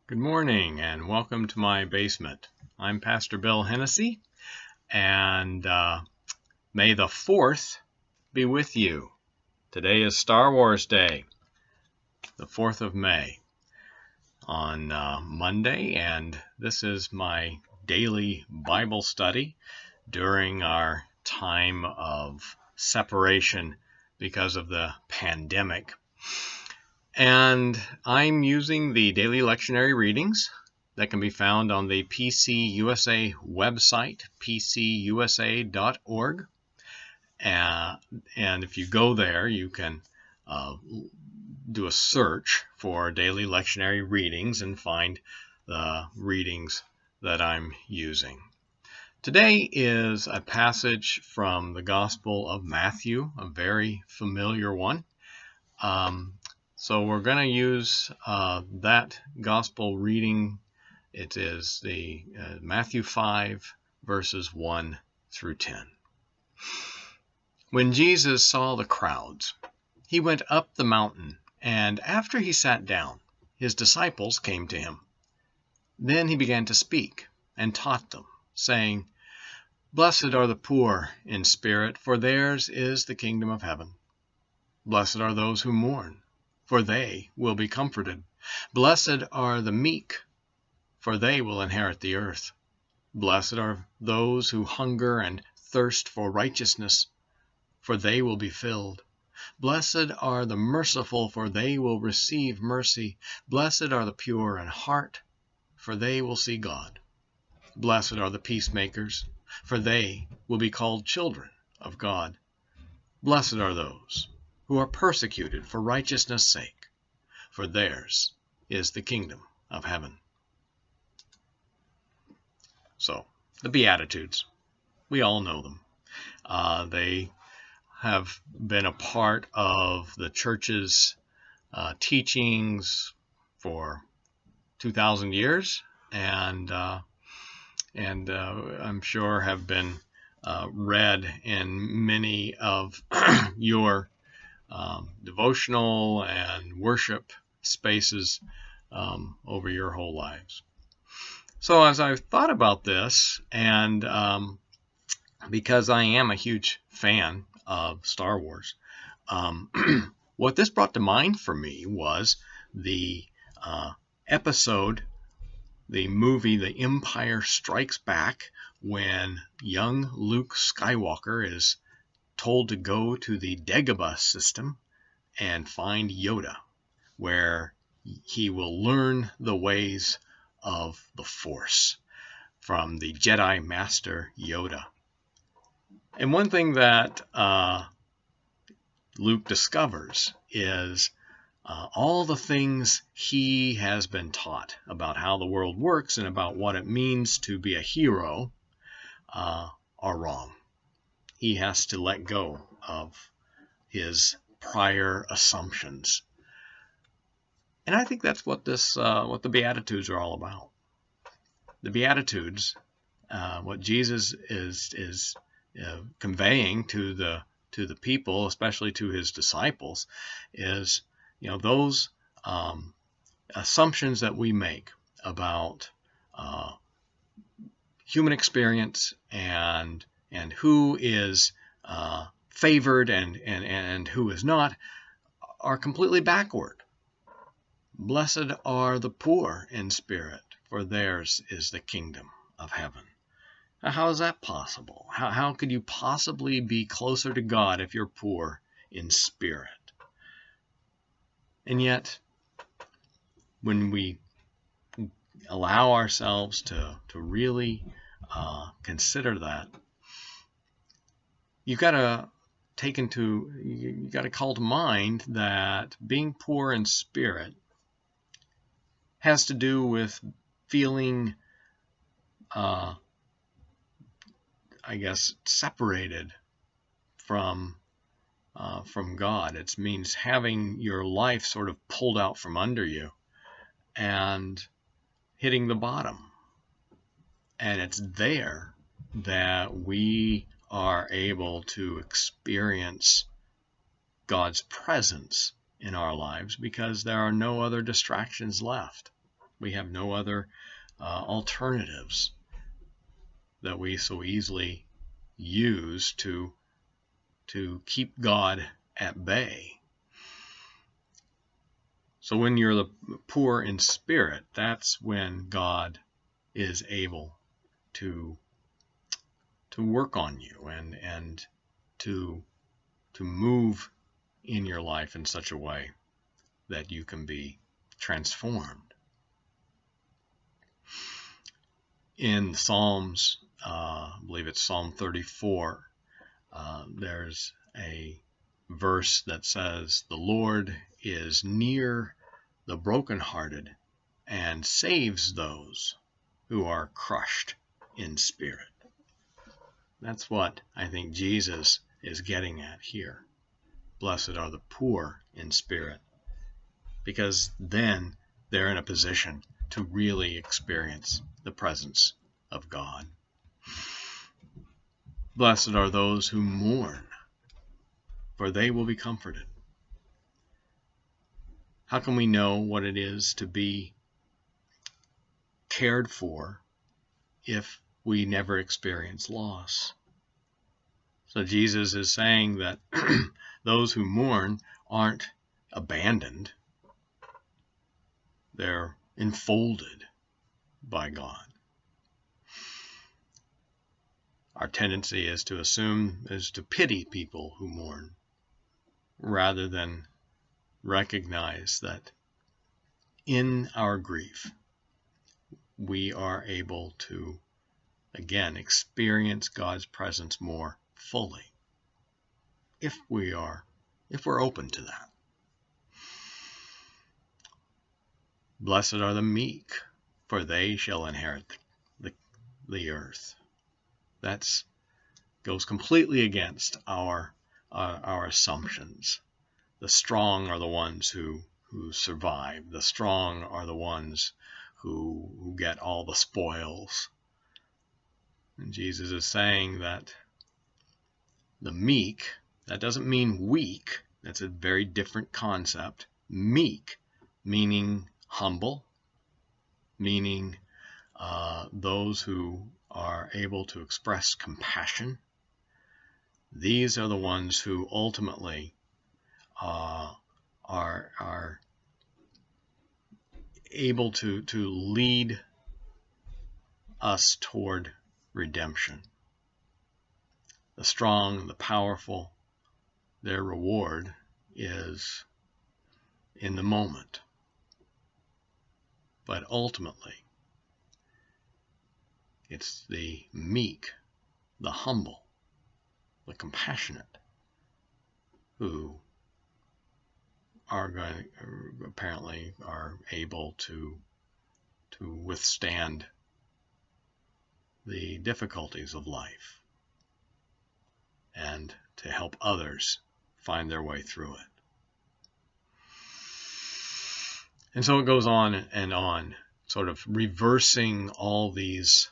Good morning and welcome to my basement. I'm Pastor Bill Hennessy, and may the 4th be with you. Today is Star Wars Day, the 4th of May, on Monday, and this is my daily Bible study during our time of separation because of the pandemic. And I'm using the daily lectionary readings that can be found on the PCUSA website, pcusa.org. And if you go there, you can do a search for daily lectionary readings and find the readings that I'm using. Today is a passage from the Gospel of Matthew, a very familiar one. So we're going to use that gospel reading. It is the Matthew 5, verses 1 through 10. When Jesus saw the crowds, he went up the mountain, and after he sat down, his disciples came to him. Then he began to speak and taught them, saying, "Blessed are the poor in spirit, for theirs is the kingdom of heaven. Blessed are those who mourn, for they will be comforted. Blessed are the meek, for they will inherit the earth. Blessed are those who hunger and thirst for righteousness, for they will be filled. Blessed are the merciful, for they will receive mercy. Blessed are the pure in heart, for they will see God. Blessed are the peacemakers, for they will be called children of God. Blessed are those who are persecuted for righteousness' sake, for theirs is the kingdom of heaven." So, the Beatitudes, we all know them. They have been a part of the church's teachings for 2,000 years, and I'm sure have been read in many of your devotional and worship spaces over your whole lives. So as I've thought about this, and because I am a huge fan of Star Wars, what this brought to mind for me was the episode, the movie The Empire Strikes Back, when young Luke Skywalker is told to go to the Dagobah system and find Yoda, where he will learn the ways of the Force from the Jedi Master Yoda. And one thing that Luke discovers is all the things he has been taught about how the world works and about what it means to be a hero are wrong. He has to let go of his prior assumptions. And I think that's what the Beatitudes are all about. The Beatitudes, what Jesus is conveying to the people, especially to his disciples, is those assumptions that we make about human experience and who is favored and who is not are completely backward. Blessed are the poor in spirit, for theirs is the kingdom of heaven. Now, how is that possible? How could you possibly be closer to God if you're poor in spirit? And yet, when we allow ourselves to really consider that, you've got to call to mind that being poor in spirit has to do with feeling, separated from God. It means having your life sort of pulled out from under you and hitting the bottom. And it's there that we are able to experience God's presence in our lives because there are no other distractions left. We have no other alternatives that we so easily use to keep God at bay. So when you're the poor in spirit, that's when God is able to work on you and to move in your life in such a way that you can be transformed. In Psalms, I believe it's Psalm 34, there's a verse that says, "The Lord is near the brokenhearted and saves those who are crushed in spirit." That's what I think Jesus is getting at here. Blessed are the poor in spirit, because then they're in a position to really experience the presence of God. Blessed are those who mourn, for they will be comforted. How can we know what it is to be cared for if we never experience loss? So Jesus is saying that those who mourn aren't abandoned. They're enfolded by God. Our tendency is to pity people who mourn, rather than recognize that in our grief, we are able to, again, experience God's presence more fully, if we're open to that. Blessed are the meek, for they shall inherit the earth. That goes completely against our assumptions. The strong are the ones who survive. The strong are the ones who get all the spoils. And Jesus is saying that the meek, that doesn't mean weak. That's a very different concept. Meek, meaning humble, meaning those who are able to express compassion. These are the ones who ultimately are able to lead us toward redemption. The strong, the powerful, their reward is in the moment. But ultimately, it's the meek, the humble, the compassionate who apparently are able to withstand the difficulties of life and to help others find their way through it. And so it goes on and on, sort of reversing all these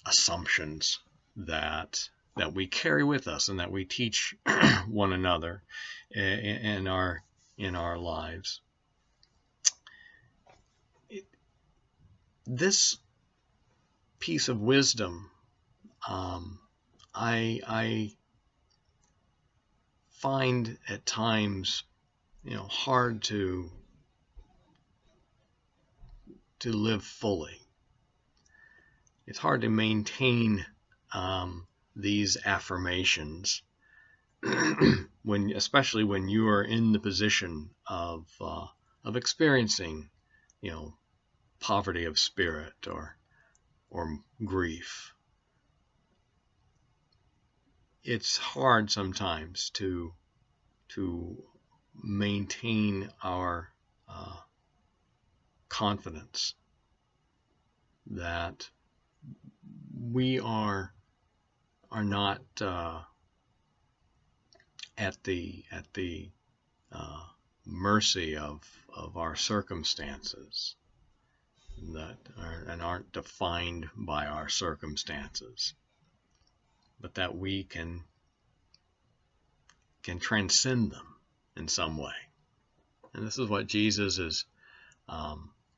assumptions that we carry with us and that we teach one another in our lives. This piece of wisdom, I find at times, hard to live fully. It's hard to maintain these affirmations especially when you are in the position of experiencing, poverty of spirit or grief. It's hard sometimes to maintain our confidence that we are not at the mercy of our circumstances, and aren't defined by our circumstances, but that we can transcend them in some way. And this is what Jesus is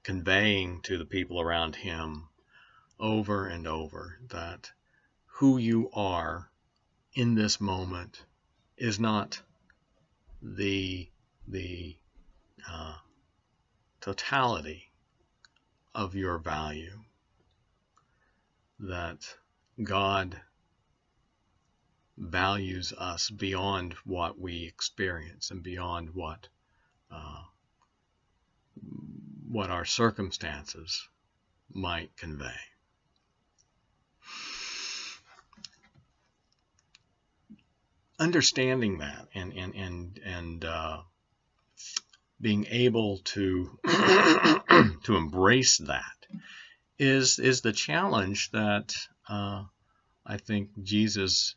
conveying to the people around him over and over that who you are in this moment is not the totality of your value, that God values us beyond what we experience and beyond what our circumstances might convey. Understanding that and being able to to embrace that is the challenge that I think Jesus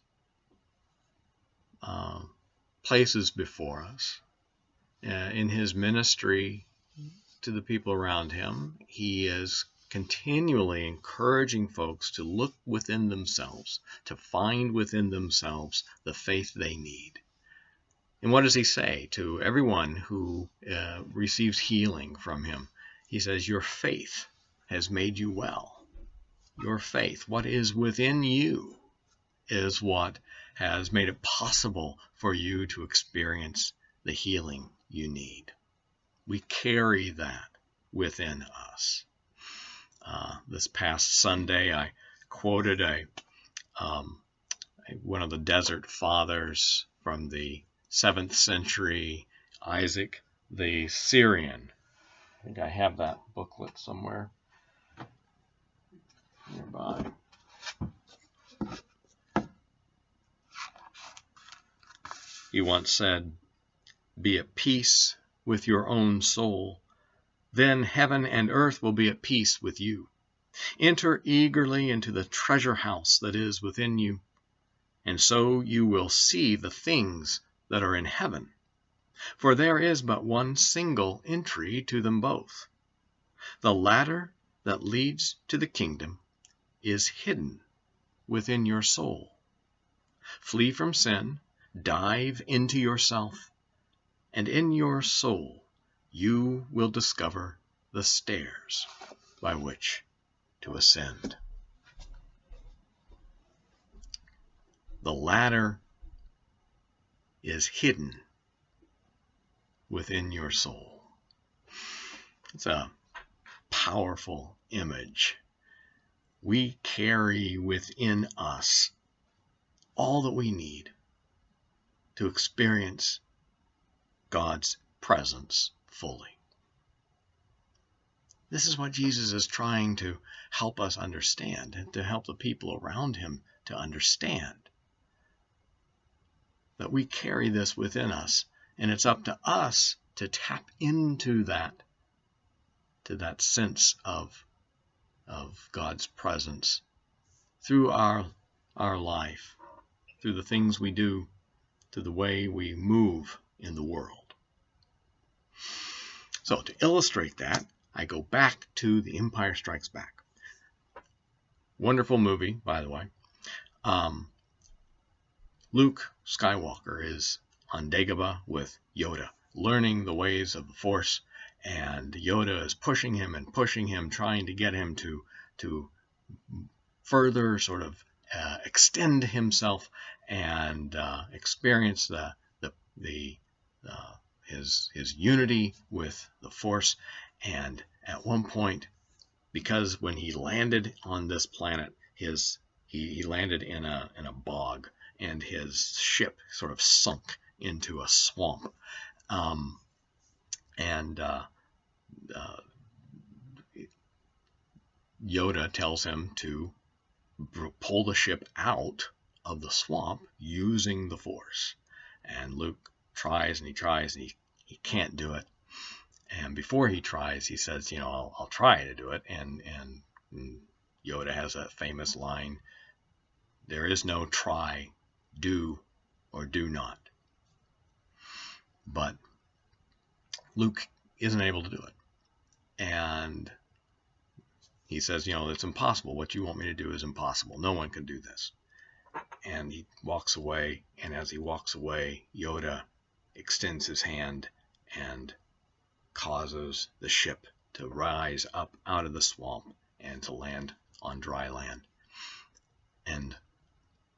places before us in his ministry to the people around him. He is continually encouraging folks to look within themselves, to find within themselves the faith they need. And what does he say to everyone who receives healing from him? He says, your faith has made you well. Your faith, what is within you, is what has made it possible for you to experience the healing you need. We carry that within us. This past Sunday, I quoted one of the desert fathers from the 7th century, Isaac the Syrian. I think I have that booklet somewhere nearby. He once said, "Be at peace with your own soul, then heaven and earth will be at peace with you. Enter eagerly into the treasure house that is within you, and so you will see the things that are in heaven. For there is but one single entry to them both. The ladder that leads to the kingdom is hidden within your soul. Flee from sin, dive into yourself, and in your soul you will discover the stairs by which to ascend." The ladder is hidden within your soul. It's a powerful image. We carry within us all that we need to experience God's presence fully. This is what Jesus is trying to help us understand, and to help the people around him to understand. That we carry this within us, and it's up to us to tap into that, to that sense of God's presence through our life, through the things we do, through the way we move in the world. So to illustrate that, I go back to The Empire Strikes Back. Wonderful movie, by the way. Luke Skywalker is on Dagobah with Yoda, learning the ways of the Force, and Yoda is pushing him, trying to get him to further sort of extend himself and experience his unity with the Force. And at one point, because when he landed on this planet, he landed in a bog, and his ship sort of sunk into a swamp. Yoda tells him to pull the ship out of the swamp using the Force. And Luke tries and he can't do it. And before he tries, he says, I'll try to do it. And Yoda has that famous line, "There is no try, do or do not." But Luke isn't able to do it. And he says, it's impossible. What you want me to do is impossible. No one can do this. And he walks away. And as he walks away, Yoda extends his hand and causes the ship to rise up out of the swamp and to land on dry land. And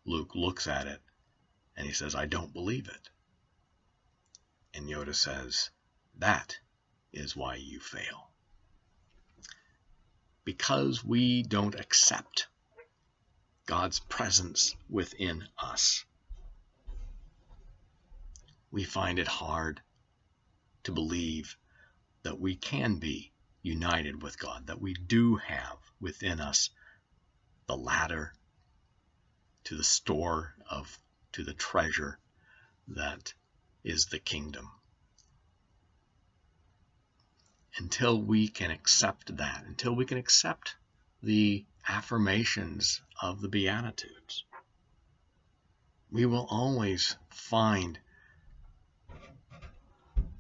Luke looks at it and he says, I don't believe it. And Yoda says, that is why you fail. Because we don't accept God's presence within us, we find it hard to believe that we can be united with God, that we do have within us the ladder to the store of, to the treasure that is the kingdom. Until we can accept that, until we can accept the affirmations of the Beatitudes, we will always find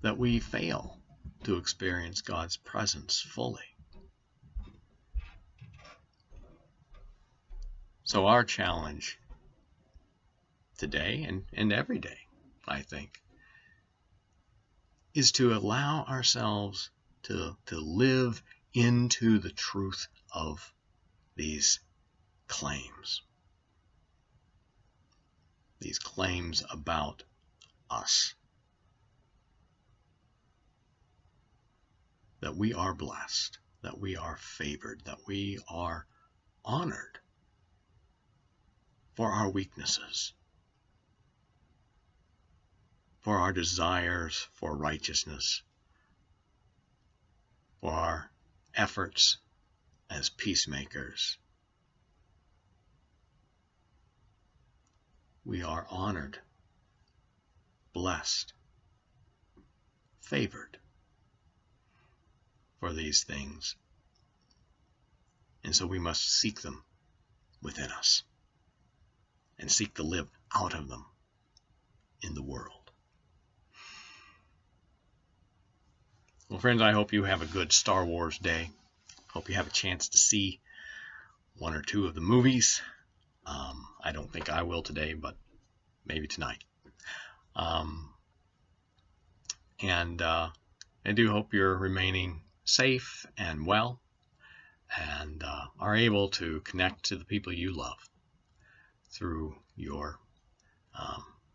that we fail to experience God's presence fully. So our challenge today and every day, I think, is to allow ourselves to live into the truth of these claims about us, that we are blessed, that we are favored, that we are honored for our weaknesses, for our desires for righteousness, for our efforts as peacemakers. We are honored, blessed, favored for these things. And so we must seek them within us and seek to live out of them in the world. Well, friends, I hope you have a good Star Wars day. Hope you have a chance to see one or two of the movies. I don't think I will today, but maybe tonight. And I do hope you're remaining safe and well, and are able to connect to the people you love through your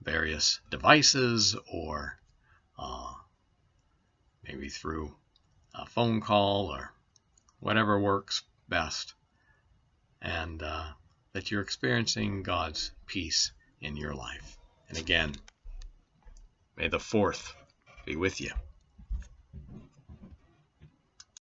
various devices, or maybe through a phone call or whatever works best, and that you're experiencing God's peace in your life. And again, may the 4th be with you.